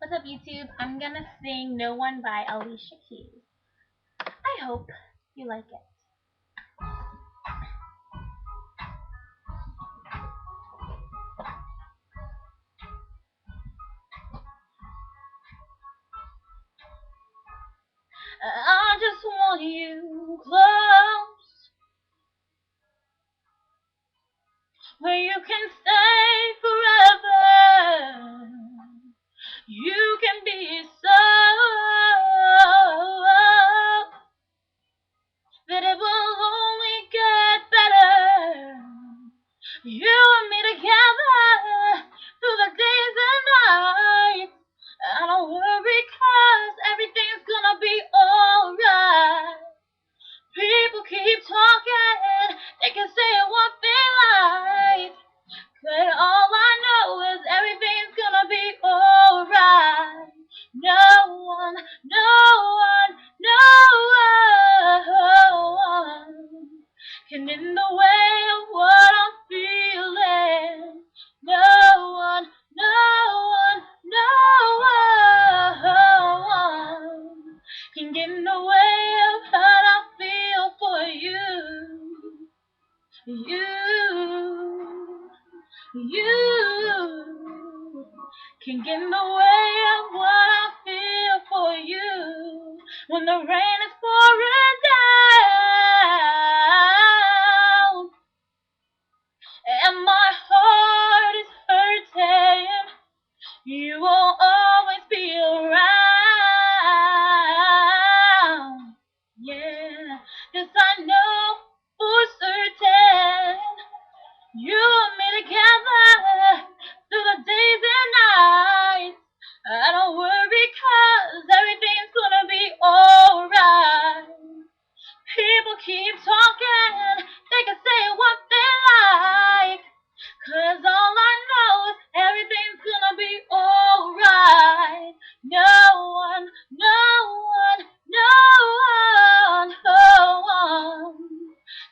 What's up, YouTube? I'm gonna sing No One by Alicia Keys. I hope you like it. I just want you close, where you can stay forever. You can be so that it will only get better. You and me together through the days and nights. I don't worry 'cause everything's gonna be alright. People keep talking, they can say what they like, but all I know is everything's gonna be alright. No one, can in the way of what I'm feeling. No one, can get in the way of how I feel for you. You can get in the way of what I feel for you. When the rain is pouring down and my heart is hurting, you will always be around. Yeah, 'cause I know for certain you and me together through the days and nights. I don't worry 'cause everything's gonna be alright. People keep talking, they can say what they like, 'cause all I know is everything's gonna be alright. No one,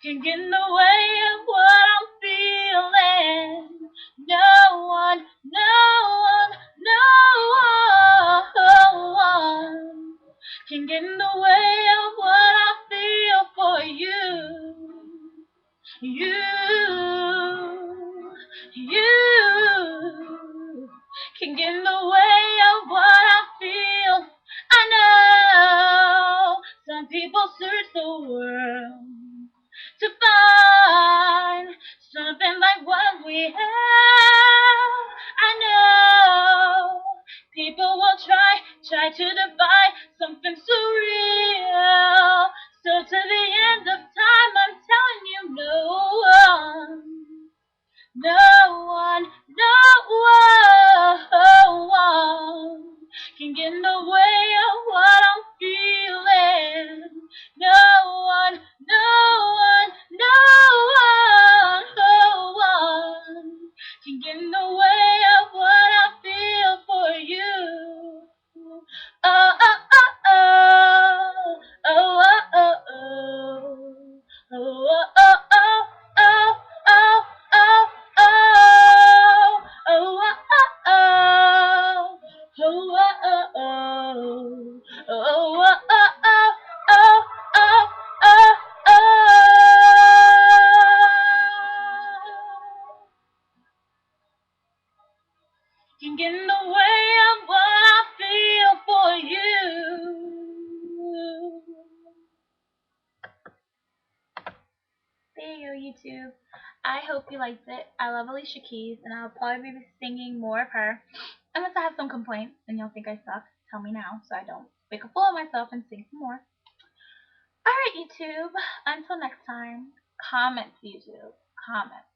can get in the way of what I'm feeling. No one, can get in the way of what I feel for you. You can get in the way of what I feel. I know some people search the world to find something like what we have. I know people will try to divide something so real. So to the end of time, I'm telling you, no one can get in the way of what I'm feeling. No one can get in the way of what I feel for you. Oh, oh, oh, oh, oh, oh, oh, oh, oh, oh, can get in the way of what I feel for you. There you go, YouTube. I hope you liked it. I love Alicia Keys, and I'll probably be singing more of her. Unless I have some complaints and you'll think I suck, tell me now so I don't make a fool of myself and sing some more. Alright, YouTube. Until next time, comments, YouTube. Comments.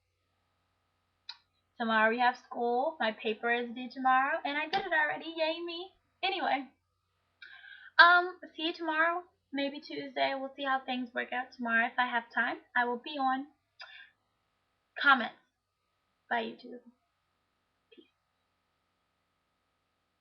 Tomorrow we have school. My paper is due tomorrow, and I did it already. Yay me. Anyway, see you tomorrow. Maybe Tuesday. We'll see how things work out tomorrow. If I have time, I will be on. Comments. Bye, YouTube.